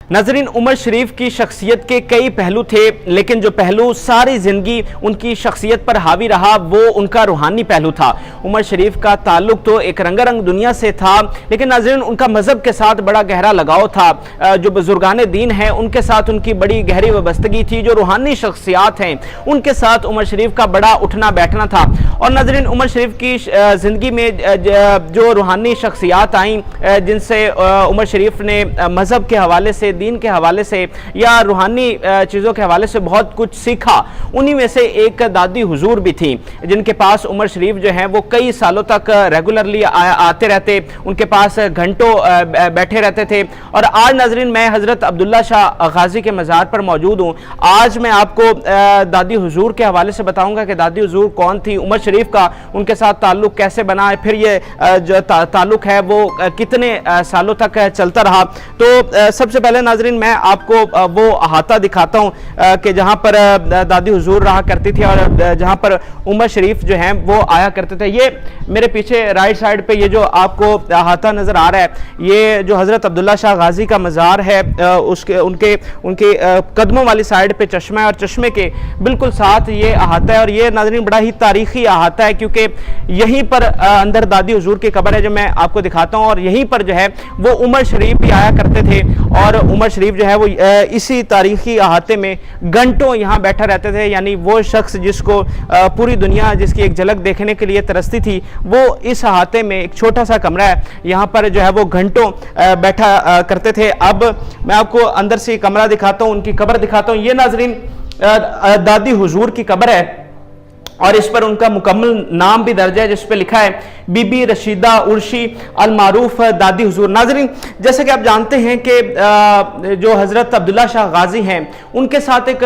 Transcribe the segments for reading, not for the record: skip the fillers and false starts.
नाज़रीन, उमर शरीफ की शख्सियत के कई पहलू थे, लेकिन जो पहलू सारी ज़िंदगी उनकी शख्सियत पर हावी रहा वो उनका रूहानी पहलू था। उमर शरीफ का ताल्लुक तो एक रंगारंग दुनिया से था, लेकिन नाज़रीन उनका मज़हब के साथ बड़ा गहरा लगाव था। जो बुजुर्गान दीन हैं उनके साथ उनकी बड़ी गहरी वाबस्तगी थी। जो रूहानी शख्सियात हैं उनके साथ उमर शरीफ का बड़ा उठना बैठना था। और नाज़रीन, उमर शरीफ की ज़िंदगी में जो रूहानी शख्सियात आईं, जिनसे उमर शरीफ ने मज़हब के हवाले से, दीन के हवाले से या रूहानी चीज़ों के हवाले से बहुत कुछ सीखा, उन्हीं में से एक दादी हुजूर भी थी, जिनके पास उमर शरीफ जो है वो कई सालों तक रेगुलरली आते रहते, उनके पास घंटों बैठे रहते थे। और आज नाजरीन मैं हज़रत अब्दुल्ला शाह गाजी के मज़ार पर मौजूद हूँ। आज मैं आपको दादी हुजूर के हवाले से बताऊँगा कि दादी हुजूर कौन थी, उमर शरीफ का उनके साथ ताल्लुक़ कैसे बना, फिर ये जो ताल्लुक़ है वो कितने सालों तक चलता रहा। तो सबसे पहले नाजरीन मैं आपको वो अहाता दिखाता हूँ कि जहाँ पर दादी हुजूर रहा करती थी और जहाँ पर उमर शरीफ जो हैं वो आया करते थे। ये मेरे पीछे राइट साइड पे ये जो आपको अहाता नज़र आ रहा है, ये जो हज़रत अब्दुल्ला शाह गाजी का मज़ार है, उसके उनके कदमों वाली साइड पे चश्मा है और चश्मे के बिल्कुल साथ ये अहाता है। और ये नाज़रीन बड़ा ही तारीखी अहाता है, क्योंकि यहीं पर अंदर दादी हुजूर की कब्र है जो मैं आपको दिखाता हूँ। और यहीं पर जो है वो उमर शरीफ भी आया करते थे और उमर शरीफ जो है वो इसी तारीखी अहाते में घंटों यहाँ बैठा रहते थे। यानी वो शख्स जिसको पूरी दुनिया जिसकी एक झलक देखने के लिए तरसती थी, वो इस अहाते में, एक छोटा सा कमरा है, यहाँ पर जो है वो घंटों बैठा करते थे। अब मैं आपको अंदर से कमरा दिखाता हूँ, उनकी कब्र दिखाता हूँ। ये नाजरीन दादी हुजूर की कब्र है और इस पर उनका मुकम्मल नाम भी दर्ज है, जिस पे लिखा है बीबी रशीदा उर्शी अल मारूफ दादी हुजूर। नाजरीन, जैसे कि आप जानते हैं कि जो हज़रत अब्दुल्ला शाह गाजी हैं उनके साथ एक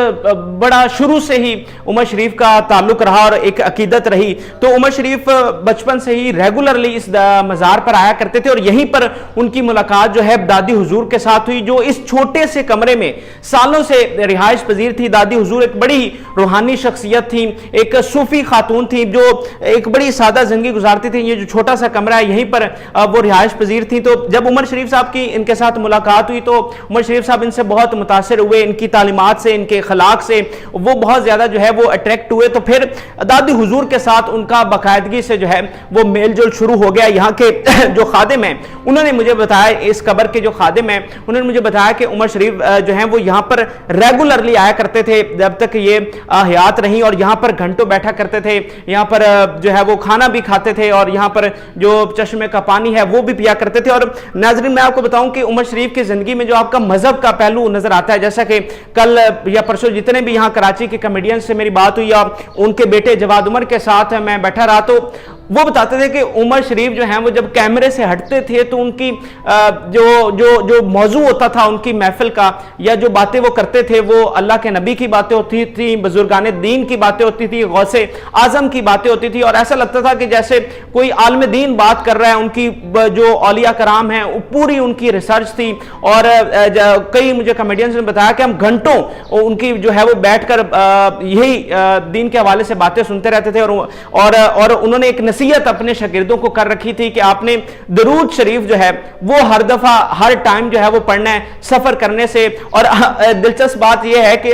बड़ा शुरू से ही उमर शरीफ का ताल्लुक़ रहा और एक अकीदत रही। तो उमर शरीफ बचपन से ही रेगुलरली इस मज़ार पर आया करते थे और यहीं पर उनकी मुलाकात जो है दादी हुजूर के साथ हुई, जो इस छोटे से कमरे में सालों से रिहाइश पजीर थी। दादी हुजूर एक बड़ी रूहानी शख्सियत थी, एक सूफी खातून थी जो एक बड़ी सादा जिंदगी गुजारती थी। ये जो छोटा सा कमरा है यहीं पर वो रिहाइश पजीर थी। तो जब उमर शरीफ साहब की इनके साथ मुलाकात हुई तो उमर शरीफ साहब इनसे बहुत मुतासिर हुए, इनकी तालीमात से, इनके अखलाक से वो बहुत ज्यादा जो है वो अट्रैक्ट हुए। तो फिर दादी हुजूर के साथ उनका बाकायदगी से जो है वो मेल जोल शुरू हो गया। यहाँ के जो खादिम हैं उन्होंने मुझे बताया, इस कब्र के जो खादिम हैं उन्होंने मुझे बताया कि उमर शरीफ जो है वो यहाँ पर रेगुलरली आया करते थे जब तक ये हयात रही, और यहाँ पर घंटों बैठा करते थे, यहाँ पर जो है वो खाना भी खाते थे और यहाँ पर जो चश्मे का पानी है वो भी पिया करते थे। और नाजरीन मैं आपको बताऊं कि उमर शरीफ की जिंदगी में जो आपका मजहब का पहलू नजर आता है, जैसा कि कल या परसों जितने भी यहाँ कराची के कॉमेडियन से मेरी बात हुई या उनके बेटे जवाद उमर के साथ मैं बैठा रहा, तो वो बताते थे कि उमर शरीफ जो हैं वो जब कैमरे से हटते थे तो उनकी जो मौजू होता था उनकी महफिल का या जो बातें वो करते थे वो अल्लाह के नबी की बातें होती थी, बुजुर्गान दीन की बातें होती थी, गौसे आजम की बातें होती थी। और ऐसा लगता था कि जैसे कोई आलम दीन बात कर रहा है। उनकी जो औलिया कराम हैं पूरी उनकी रिसर्च थी। और कई मुझे कॉमेडियंस ने बताया कि हम घंटों उनकी जो है वो बैठकर यही दीन के हवाले से बातें सुनते रहते थे। और उन्होंने एक नसीहत अपने शागिर्दों को कर रखी थी कि आपने दरूद शरीफ जो है वो हर दफा हर टाइम जो है वो पढ़ना है सफर करने से। और दिलचस्प बात यह है कि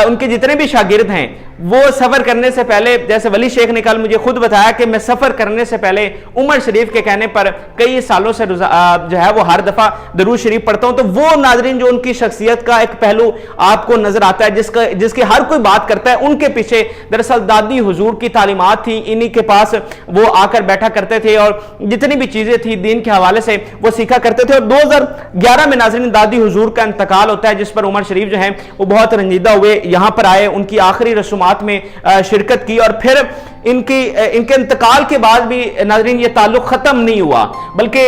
उनके जितने भी शागिर्द हैं वो सफर करने से पहले, जैसे वली शेख ने कल मुझे खुद बताया कि मैं सफर करने से पहले उमर शरीफ के कहने पर कई सालों से जो है वो हर दफा दरूद शरीफ पढ़ता हूं। तो वो नाजरीन जो उनकी शख्सियत का एक पहलू आपको नजर आता है, जिसकी हर कोई बात करता है, उनके पीछे दरअसल दादी हुजूर की तालीमात थी। इन्हीं के पास वो आकर बैठा करते थे और जितनी भी चीजें थी दीन के हवाले से वो सीखा करते थे। और 2011 में नाजरीन दादी हुजूर का इंतकाल होता है, जिस पर उमर शरीफ जो है वो बहुत रंजीदा हुए, यहाँ पर आए, उनकी आखिरी रसूमात में शिरकत की। और फिर इनके इंतकाल के बाद भी नाजरीन ये ताल्लुक खत्म नहीं हुआ, बल्कि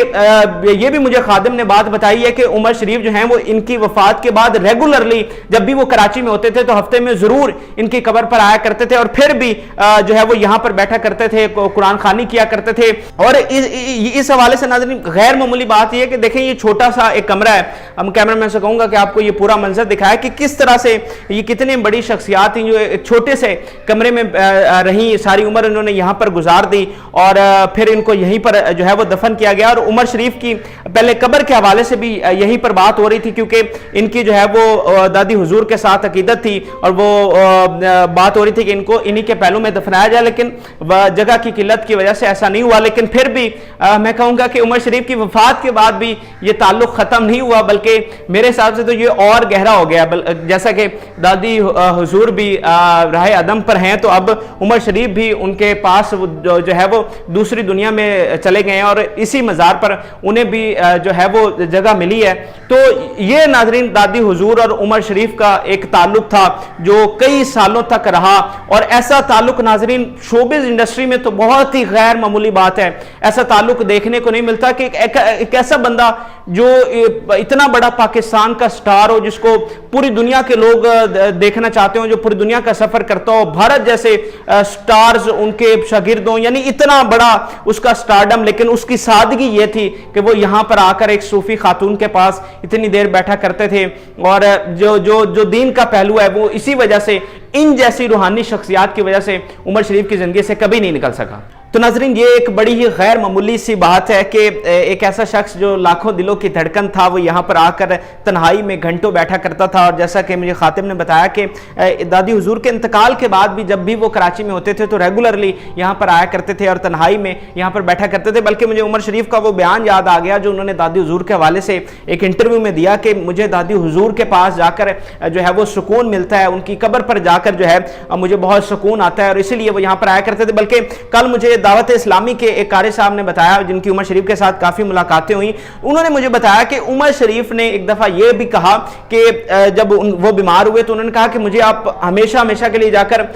ये भी मुझे खादिम ने बात बताई है कि उमर शरीफ जो हैं वो इनकी वफात के बाद रेगुलरली जब भी वो कराची में होते थे तो हफ्ते में जरूर इनकी कब्र पर आया करते थे और फिर भी जो है वो यहाँ पर बैठा करते थे, कुरान खानी किया करते थे। और इस हवाले से नाजरीन गैर मामूली बात यह है कि देखें ये छोटा सा एक कमरा है, हम कैमरामैन से कहूंगा कि आपको ये पूरा मंजर दिखाया कि किस तरह से ये कितनी बड़ी शख्सियात थी जो एक छोटे से कमरे में रही सारी उम्र इन्होंने यहाँ पर गुजार दी और फिर इनको यहीं पर जो है वो दफन किया गया। और उमर शरीफ की पहले कब्र के हवाले से भी यहीं पर बात हो रही थी, क्योंकि इनकी जो है वो दादी हुजूर के साथ अकीदत थी और वो बात हो रही थी कि इनको इन्हीं के पहलू में दफनाया जाए, लेकिन जगह की किल्लत की वजह से ऐसा नहीं हुआ। लेकिन फिर भी मैं कहूँगा कि उमर शरीफ की वफात के बाद भी ये ताल्लुक ख़त्म नहीं हुआ, बल्कि मेरे हिसाब से तो ये और गहरा हो गया। जैसा कि दादी हुजूर भी राह अदम पर हैं, तो अब उमर शरीफ भी उनके पास जो है वो दूसरी दुनिया में चले गए हैं और इसी मज़ार पर उन्हें भी जो है वो जगह मिली है। तो ये नाज़रीन दादी हुजूर और उमर शरीफ का एक ताल्लुक था जो कई सालों तक रहा, और ऐसा ताल्लुक नाज़रीन शोबिज़ इंडस्ट्री में तो बहुत ही गैर मामूली बात है। ऐसा ताल्लुक देखने को नहीं मिलता कि एक ऐसा बंदा जो इतना बड़ा पाकिस्तान का स्टार हो, जिसको पूरी दुनिया के लोग देखना चाहते हो, जो पूरी दुनिया का सफर करता हो, भारत जैसे स्टार्स उनके शागिर्द हों, यानी इतना बड़ा उसका स्टारडम, लेकिन उसकी सादगी ये थी कि वो यहाँ पर आकर एक सूफी खातून के पास इतनी देर बैठा करते थे। और जो दीन का पहलू है वो इसी वजह से, इन जैसी रूहानी शख्सियात की वजह से उमर शरीफ की जिंदगी से कभी नहीं निकल सका। तो नाज़रीन ये एक बड़ी ही गैर मामूली सी बात है कि एक ऐसा शख्स जो लाखों दिलों की धड़कन था, वो यहाँ पर आकर तन्हाई में घंटों बैठा करता था। और जैसा कि मुझे खातिब ने बताया कि दादी हुजूर के इंतकाल के बाद भी जब भी वो कराची में होते थे तो रेगुलरली यहाँ पर आया करते थे और तन्हाई में यहाँ पर बैठा करते थे। बल्कि मुझे उमर शरीफ का वो बयान याद आ गया जो उन्होंने दादी हुजूर के हवाले से एक इंटरव्यू में दिया कि मुझे दादी हुजूर के पास जाकर जो है वो सुकून मिलता है, उनकी कब्र पर जाकर जो है मुझे बहुत सुकून आता है और इसीलिए वो यहाँ पर आया करते थे। बल्कि कल मुझे दावत इस्लामी के एक कारी साहब ने बताया, जिनकी उमर शरीफ के साथ काफ़ी मुलाकातें हुई, उन्होंने मुझे बताया कि उमर शरीफ ने एक दफ़ा ये भी कहा कि जब वो बीमार हुए तो उन्होंने कहा कि मुझे आप हमेशा हमेशा के लिए जाकर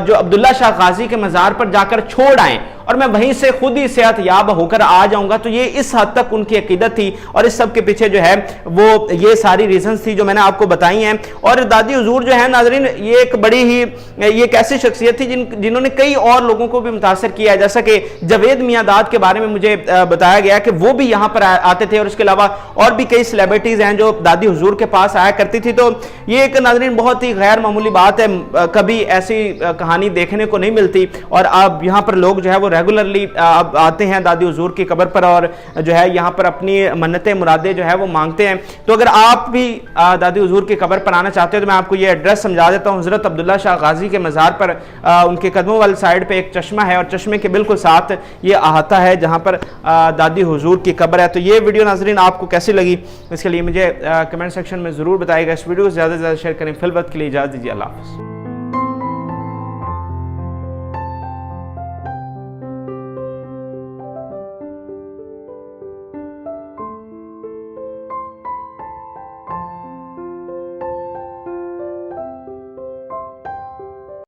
जो अब्दुल्ला शाह गाजी के मज़ार पर जाकर छोड़ आएँ और मैं वहीं से खुद ही सेहत याब होकर आ जाऊंगा। तो ये इस हद तक उनकी अकीदत थी और इस सब के पीछे जो है वो ये सारी रीजंस थी जो मैंने आपको बताई हैं। और दादी हुजूर जो है नाजरीन, ये एक बड़ी ही ये एक ऐसी शख्सियत थी जिन्होंने कई और लोगों को भी मुतासर किया है। जैसा कि जावेद मियांदाद के बारे में मुझे बताया गया कि वो भी यहाँ पर आते थे और इसके अलावा और भी कई सेलिब्रिटीज हैं जो दादी हुजूर के पास आया करती थी। तो ये एक नाजरीन बहुत ही गैर मामूली बात है, कभी ऐसी कहानी देखने को नहीं मिलती। और अब यहाँ पर लोग जो है वो रेगुलरली आते हैं दादी हुजूर की कब्र पर और जो है यहाँ पर अपनी मन्नतें मुरादें जो है वो मांगते हैं। तो अगर आप भी दादी हुजूर की कब्र पर आना चाहते हो तो मैं आपको ये एड्रेस समझा देता हूँ। हज़रत अब्दुल्ला शाह गाजी के मज़ार पर उनके कदमों वाली साइड पे एक चश्मा है और चश्मे के बिल्कुल साथ ये अहाता है जहाँ पर दादी हुजूर की कब्र है। तो ये वीडियो नाजरीन आपको कैसी लगी इसके लिए मुझे कमेंट सेक्शन में ज़रूर बताइएगा। इस वीडियो को ज़्यादा से ज़्यादा शेयर करें। फिल वक्त के लिए इजाज़त दीजिए। अल्लाह हाफ़िज़।